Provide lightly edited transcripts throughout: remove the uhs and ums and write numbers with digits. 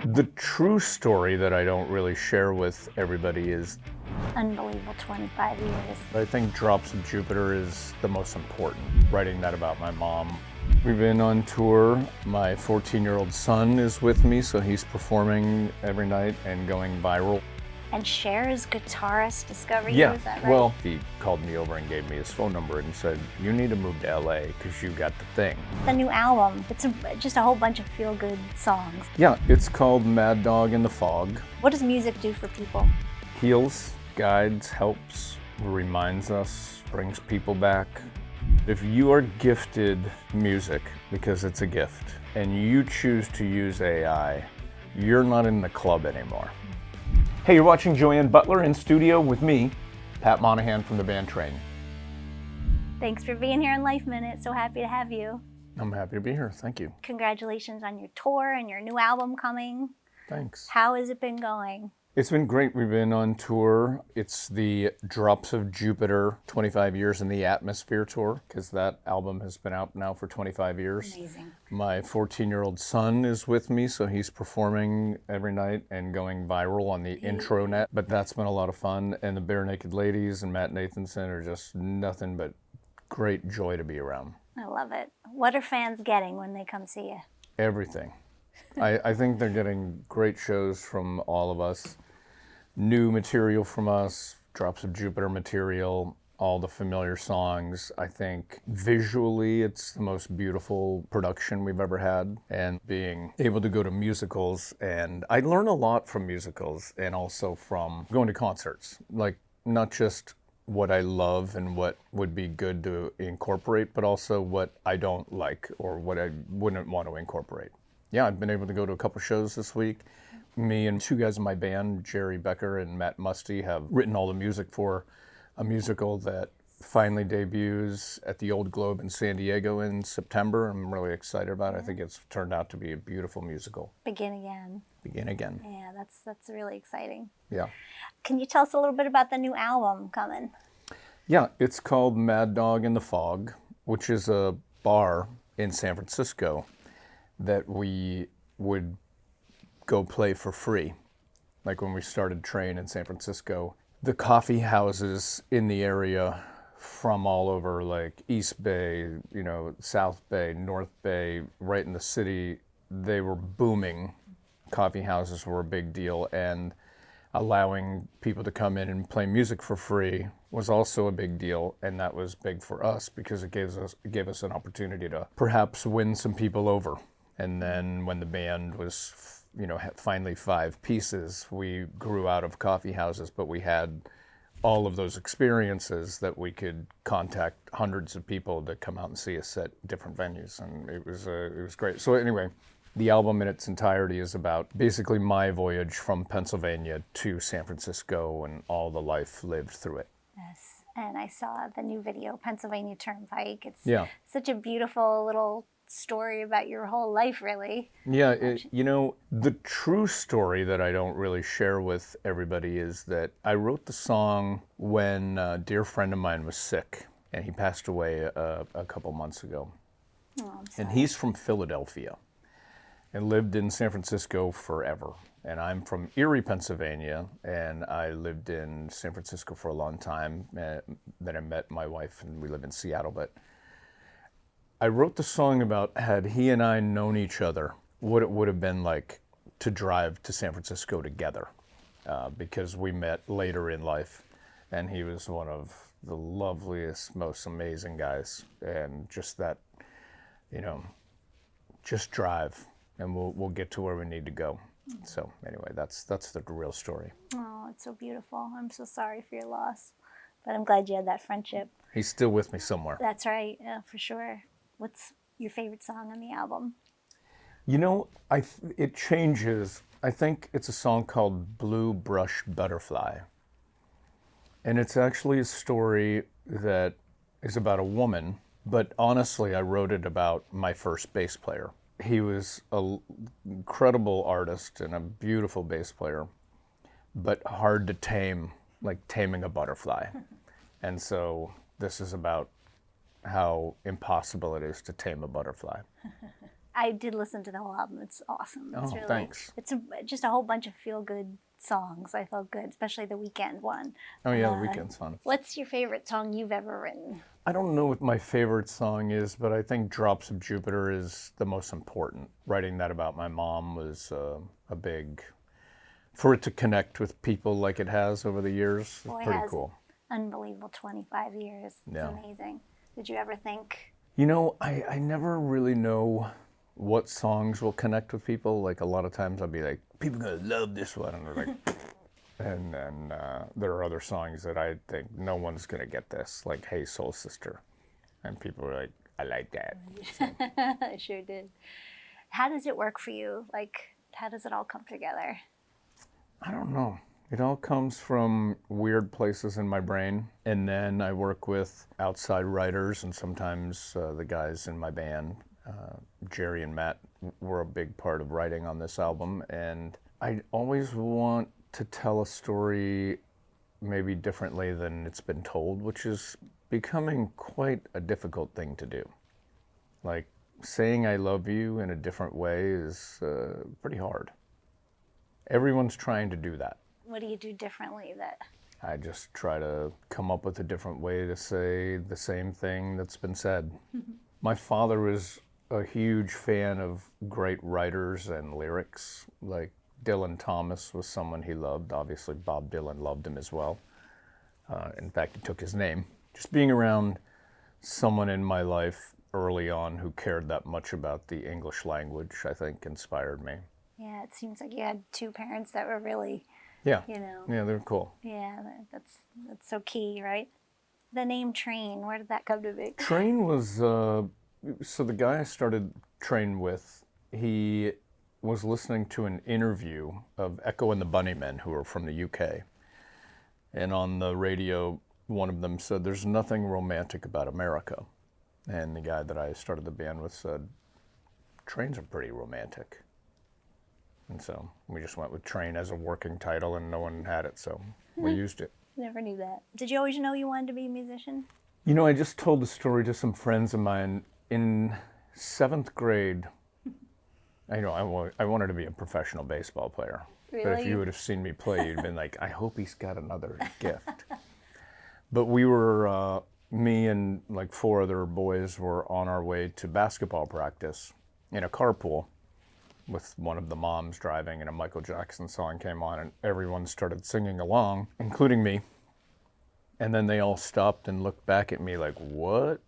The true story that I don't really share with everybody is, Unbelievable 25 years. I think Drops of Jupiter is the most important, writing that about my mom. We've been on tour. My 14-year-old son is with me, so he's performing every night and going viral. And Cher's Guitarist discovered you, is that right? Well, he called me over and gave me his phone number and said, "You need to move to LA because you got the thing." The new album, it's just a whole bunch of feel-good songs. Yeah, it's called Mad Dog in the Fog. What does music do for people? Heals, guides, helps, reminds us, brings people back. If you are gifted music, because it's a gift, and you choose to use AI, you're not in the club anymore. Hey, you're watching Joann Butler in studio with me, Pat Monahan from the band Train. Thanks for being here in Life Minute. So happy to have you. I'm happy to be here. Thank you. Congratulations on your tour and your new album coming. Thanks. How has it been going? It's been great. We've been on tour. It's the Drops of Jupiter 25 Years in the Atmosphere tour, because that album has been out now for 25 years. Amazing. My 14-year-old son is with me, so he's performing every night and going viral on the intranet. But that's been a lot of fun. And the Bare Naked Ladies and Matt Nathanson are just nothing but great joy to be around. I love it. What are fans getting when they come see you? Everything. I think they're getting great shows from all of us. New material from us, Drops of Jupiter material, all the familiar songs. I think visually it's the most beautiful production we've ever had, and being able to go to musicals, and I learn a lot from musicals and also from going to concerts, like not just what I love and what would be good to incorporate, but also what I don't like or what I wouldn't want to incorporate. Yeah, I've been able to go to a couple shows this week. Me and two guys in my band, Becker and Musty, have written all the music for a musical that finally debuts at the Old Globe in San Diego in September. I'm really excited about it. I think it's turned out to be a beautiful musical. Begin Again. Begin Again. Yeah, that's really exciting. Yeah. Can you tell us a little bit about the new album coming? Yeah, it's called Mad Dog in the Fog, which is a bar in San Francisco that we would go play for free. Like when we started Train in San Francisco, the coffee houses in the area from all over, like East Bay, South Bay, North Bay, right in the city, they were booming. Coffee houses were a big deal, and allowing people to come in and play music for free was also a big deal, and that was big for us because it gave us an opportunity to perhaps win some people over. And then when the band was, finally 5 pieces, we grew out of coffee houses, but we had all of those experiences that we could contact hundreds of people to come out and see us at different venues, and it was great. So anyway, the album in its entirety is about basically my voyage from Pennsylvania to San Francisco and all the life lived through it. Yes, and I saw the new video, Pennsylvania Turnpike. It's Yeah. such a beautiful little story about your whole life, really. Yeah, the true story that I don't really share with everybody is that I wrote the song when a dear friend of mine was sick, and he passed away a couple months ago. Oh, I'm sorry. And he's from Philadelphia and lived in San Francisco forever. And I'm from Erie, Pennsylvania, and I lived in San Francisco for a long time. Then I met my wife, and we live in Seattle. But I wrote the song about, had he and I known each other, what it would have been like to drive to San Francisco together, because we met later in life, and he was one of the loveliest, most amazing guys. And just that, just drive, and we'll get to where we need to go. So anyway, that's the real story. Oh, it's so beautiful. I'm so sorry for your loss, but I'm glad you had that friendship. He's still with me somewhere. That's right, yeah, for sure. What's your favorite song on the album? It changes. I think it's a song called Blue Brush Butterfly. And it's actually a story that is about a woman, but honestly, I wrote it about my first bass player. He was an incredible artist and a beautiful bass player, but hard to tame, like taming a butterfly. And so this is about how impossible it is to tame a butterfly. I did listen to the whole album. It's awesome. It's Oh, really, thanks. It's just a whole bunch of feel-good songs. I felt good, especially the Weekend one. Oh yeah, The Weeknd's fun. What's your favorite song you've ever written? I don't know what my favorite song is, but I think Drops of Jupiter is the most important. Writing that about my mom was a big, for it to connect with people like it has over the years, Boy, it's pretty has cool. Unbelievable 25 years. It's Yeah. amazing. Did you ever think, You know, I never really know what songs will connect with people. Like a lot of times I'll be like, people are gonna love this one, and they're like, and then there are other songs that I think no one's gonna get this, like Hey Soul Sister, and people are like, I like that. So, I sure did. How does it work for you? Like, how does it all come together? I don't know. It all comes from weird places in my brain, and then I work with outside writers, and sometimes the guys in my band, Jerry and Matt, were a big part of writing on this album, and I always want to tell a story maybe differently than it's been told, which is becoming quite a difficult thing to do. Like, saying I love you in a different way is pretty hard. Everyone's trying to do that. What do you do differently that I just try to come up with a different way to say the same thing that's been said. My father was a huge fan of great writers and lyrics. Like Dylan Thomas was someone he loved. Obviously, Bob Dylan loved him as well. In fact, he took his name. Just being around someone in my life early on who cared that much about the English language, I think, inspired me. Yeah, it seems like you had two parents that were really, Yeah. you know, Yeah, they're cool. yeah, that's so key, right? The name Train, where did that come to be? Train was, so the guy I started Train with, he was listening to an interview of Echo and the Bunnymen, who are from the UK. And on the radio, one of them said, there's nothing romantic about America. And the guy that I started the band with said, Trains are pretty romantic. And so we just went with Train as a working title, and no one had it, so we used it. Never knew that. Did you always know you wanted to be a musician? You know, I just told the story to some friends of mine. In 7th grade, I wanted to be a professional baseball player. Really? But if you would have seen me play, you'd been like, I hope he's got another gift. But we were, me and like 4 other boys were on our way to basketball practice in a carpool with one of the moms driving, and a Michael Jackson song came on, and everyone started singing along, including me. And then they all stopped and looked back at me like, what?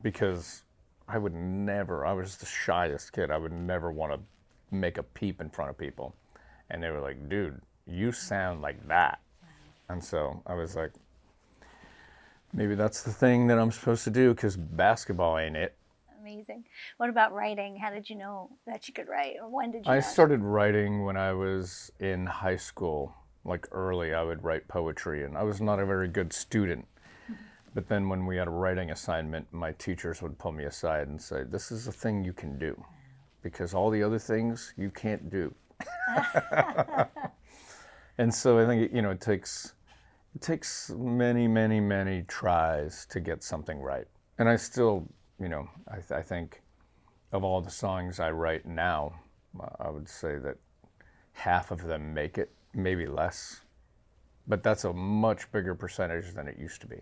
Because I was the shyest kid. I would never want to make a peep in front of people. And they were like, dude, you sound like that. And so I was like, maybe that's the thing that I'm supposed to do, because basketball ain't it. Amazing. What about writing? How did you know that you could write, or when did you I know? started writing when I was in high school. Like early, I would write poetry, and I was not a very good student. But then when we had a writing assignment, my teachers would pull me aside and say, this is a thing you can do, because all the other things you can't do. And so I think, it takes many, many, many tries to get something right. And I still, I think of all the songs I write now, I would say that half of them make it, maybe less. But that's a much bigger percentage than it used to be.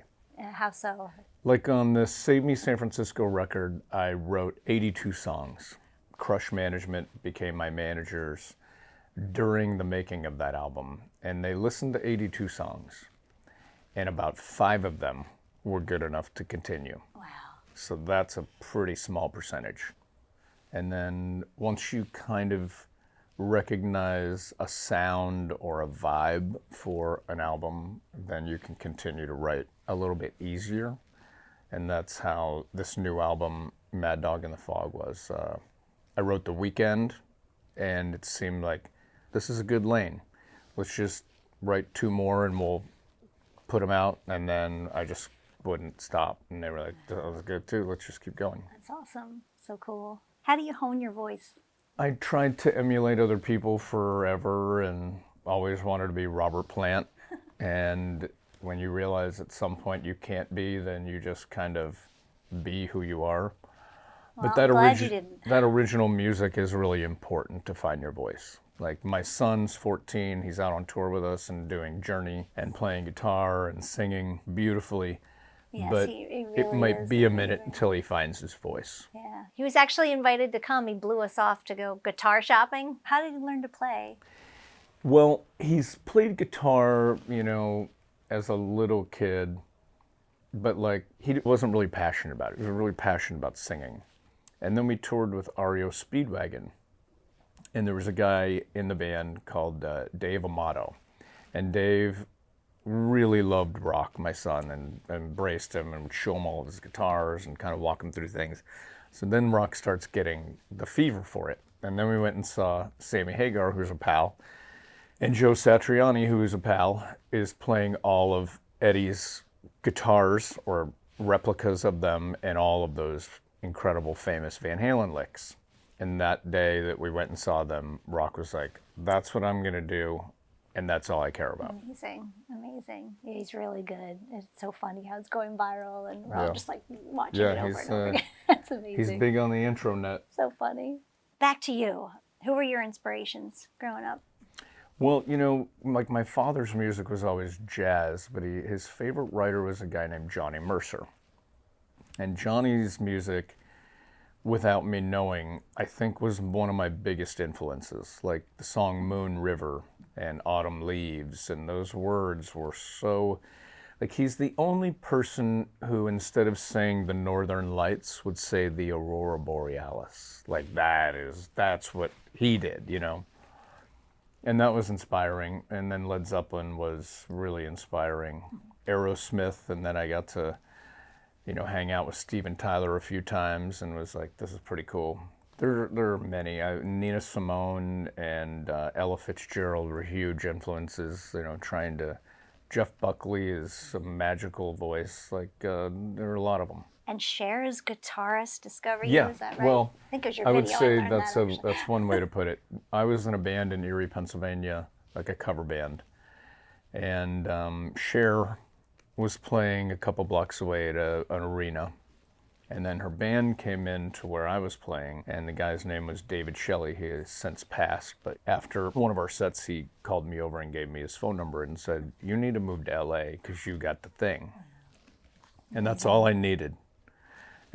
How so? Like on the Save Me San Francisco record, I wrote 82 songs. Crush Management became my managers during the making of that album. And they listened to 82 songs. And about 5 of them were good enough to continue. Wow. So that's a pretty small percentage. And then once you kind of recognize a sound or a vibe for an album, then you can continue to write a little bit easier. And that's how this new album, Mad Dog in the Fog, was. I wrote The Weeknd, and it seemed like this is a good lane. Let's just write 2 more and we'll put them out. And then I just wouldn't stop. And they were like, that was good too. Let's just keep going. That's awesome. So cool. How do you hone your voice? I tried to emulate other people forever and always wanted to be Robert Plant. And when you realize at some point you can't be, then you just kind of be who you are. Well, But that, I'm glad you didn't. that original music is really important to find your voice. Like my son's 14, he's out on tour with us and doing Journey and playing guitar and singing beautifully. Yes, But he it really might is be a minute amazing. until he finds his voice. Yeah. He was actually invited to come. He blew us off to go guitar shopping. How did he learn to play? Well, he's played guitar, as a little kid, but like he wasn't really passionate about it. He was really passionate about singing. And then we toured with REO Speedwagon. And there was a guy in the band called Dave Amato. And Dave really loved rock, my son, and embraced him and would show him all of his guitars and kind of walk him through things. So then rock starts getting the fever for it. And then we went and saw Sammy Hagar, who's a pal, and Joe Satriani, who is a pal, is playing all of Eddie's guitars or replicas of them and all of those incredible famous Van Halen licks. And that day that we went and saw them, Rock was like, that's what I'm going to do, and that's all I care about. Amazing, amazing. Yeah, he's really good. It's so funny how it's going viral, and we're all Yeah. just like watching it over and over again. It's amazing. He's big on the intranet. So funny. Back to you. Who were your inspirations growing up? Well, like my father's music was always jazz, but his favorite writer was a guy named Johnny Mercer. And Johnny's music, without me knowing, I think was one of my biggest influences. Like the song Moon River and Autumn Leaves, and those words were so, like he's the only person who instead of saying the Northern Lights would say the Aurora Borealis. Like that's what he did, And that was inspiring. And then Led Zeppelin was really inspiring. Aerosmith, and then I got to, hang out with Steven Tyler a few times and was like, this is pretty cool. There are many. Nina Simone and Ella Fitzgerald were huge influences, trying to. Jeff Buckley is a magical voice. Like, there are a lot of them. And Cher's Guitarist discovered you, Yeah, is that right? well, I think it was your I would video say learned that, actually. that's one way to put it. I was in a band in Erie, Pennsylvania, like a cover band, and Cher was playing a couple blocks away at an arena, and then her band came in to where I was playing, and the guy's name was David Shelley. He has since passed, but after one of our sets, he called me over and gave me his phone number and said, "You need to move to LA because you got the thing," and that's all I needed.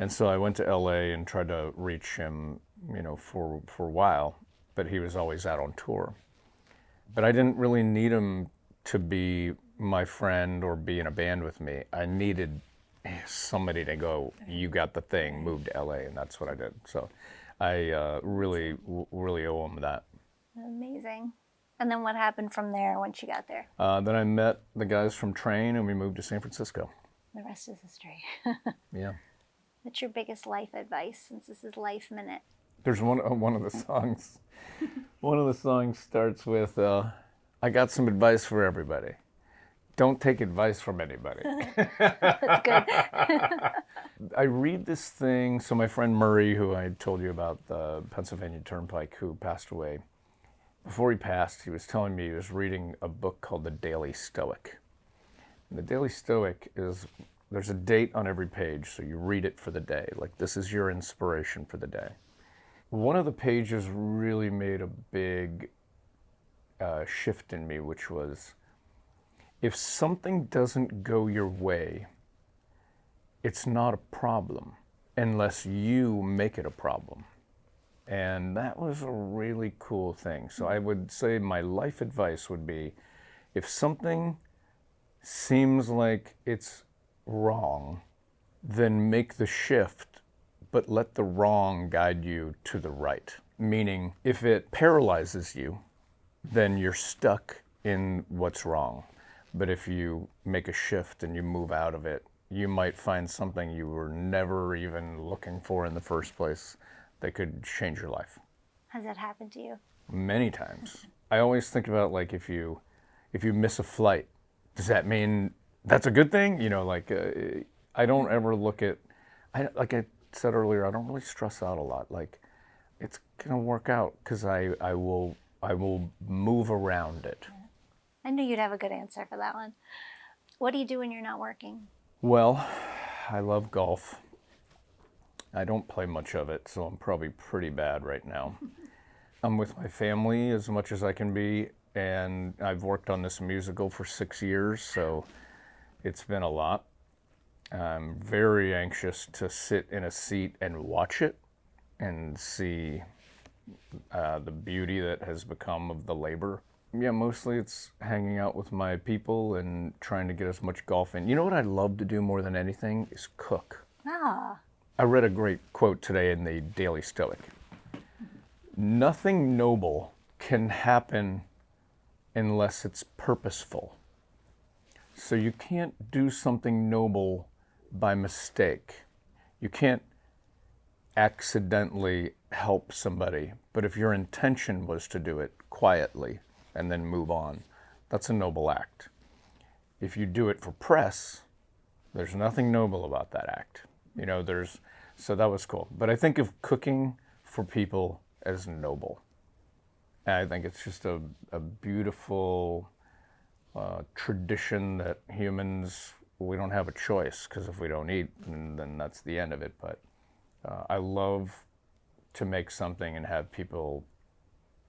And so I went to LA and tried to reach him, for a while, but he was always out on tour. But I didn't really need him to be my friend or be in a band with me. I needed somebody to go, you got the thing, move to LA, and that's what I did. So I really owe him that. Amazing. And then what happened from there once you got there? Then I met the guys from Train and we moved to San Francisco. The rest is history. Yeah. What's your biggest life advice, since this is Life Minute? There's one of the songs. One of the songs starts with, I got some advice for everybody. Don't take advice from anybody. That's good. I read this thing, so my friend Murray, who I told you about, the Pennsylvania Turnpike, who passed away, before he passed, he was telling me he was reading a book called The Daily Stoic. And the Daily Stoic is, there's a date on every page, so you read it for the day. Like, this is your inspiration for the day. One of the pages really made a big shift in me, which was, if something doesn't go your way, it's not a problem unless you make it a problem. And that was a really cool thing. So I would say my life advice would be, if something seems like it's wrong, then make the shift, but let the wrong guide you to the right. Meaning, if it paralyzes you, then you're stuck in what's wrong. But if you make a shift and you move out of it, you might find something you were never even looking for in the first place that could change your life. Has that happened to you? Many times. I always think about, like, if you miss a flight, does that mean that's a good thing? I don't ever look at, like I said earlier, I don't really stress out a lot. Like, it's gonna work out because I will move around it. I knew you'd have a good answer for that one. What do you do when you're not working? Well, I love golf. I don't play much of it, so I'm probably pretty bad right now. I'm with my family as much as I can be, and I've worked on this musical for 6 years, so it's been a lot. I'm very anxious to sit in a seat and watch it and see the beauty that has become of the labor. Yeah, mostly it's hanging out with my people and trying to get as much golf in. You know what I'd love to do more than anything is cook. Ah, I read a great quote today in the Daily Stoic. Nothing noble can happen unless it's purposeful. So you can't do something noble by mistake. You can't accidentally help somebody, but if your intention was to do it quietly and then move on, that's a noble act. If you do it for press, there's nothing noble about that act. You know, so that was cool. But I think of cooking for people as noble. And I think it's just a beautiful tradition that humans, we don't have a choice, because if we don't eat, then that's the end of it. But I love to make something and have people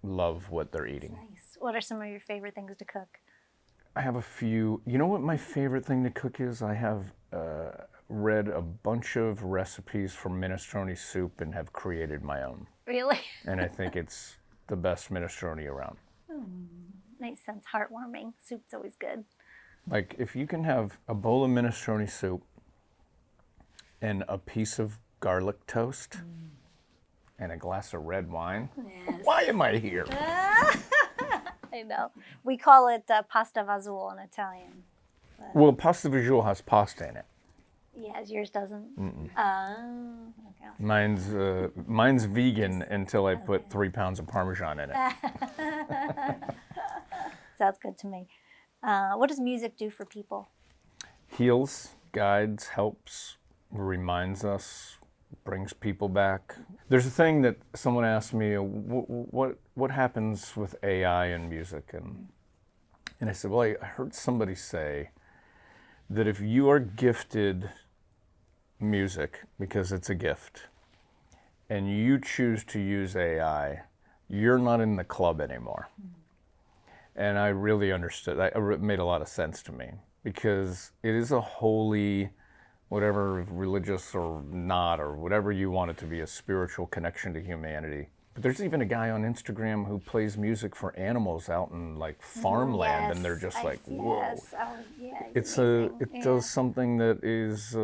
love what they're eating. nice. What are some of your favorite things to cook? I have a few. You know what my favorite thing to cook is? I have read a bunch of recipes for minestrone soup and have created my own. Really? And I think it's the best minestrone around. Nice, sounds heartwarming. Soup's always good. Like, if you can have a bowl of minestrone soup and a piece of garlic toast and a glass of red wine, Yes. why am I here? I know. We call it pasta vazul in Italian. Well, pasta visual has pasta in it. Yes, yours doesn't. Okay. Mine's vegan until I put 3 pounds of Parmesan in it. Sounds good to me. What does music do for people? Heals, guides, helps, reminds us, brings people back. There's a thing that someone asked me, what happens with AI and music? And I said, well, I heard somebody say that if you are gifted music, because it's a gift, and you choose to use AI, you're not in the club anymore. And I really understood. It made a lot of sense to me, because it is a holy, whatever, religious or not, or whatever you want it to be, a spiritual connection to humanity. But there's even a guy on Instagram who plays music for animals out in like farmland, and they're just like, whoa. Yes. Oh, yeah. It does something that is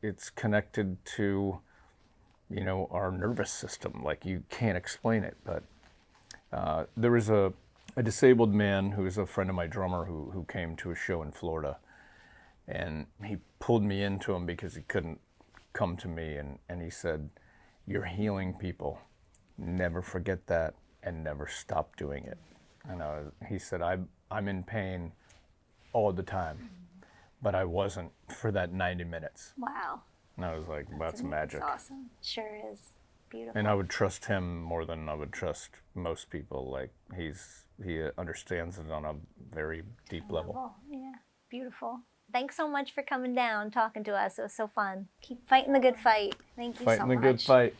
it's connected to, you know, our nervous system. Like, you can't explain it. But there was a disabled man who was a friend of my drummer who came to a show in Florida, and he pulled me into him because he couldn't come to me, and he said, "You're healing people. Never forget that, and never stop doing it." And he said, I'm in pain all the time, but I wasn't for that 90 minutes. Wow. And I was like, that's magic. That's awesome. Sure is. Beautiful. And I would trust him more than I would trust most people. Like, he understands it on a very deep level. Yeah. Beautiful. Thanks so much for coming down, talking to us. It was so fun. Keep fighting the good fight. Thank you so much. Fighting the good fight.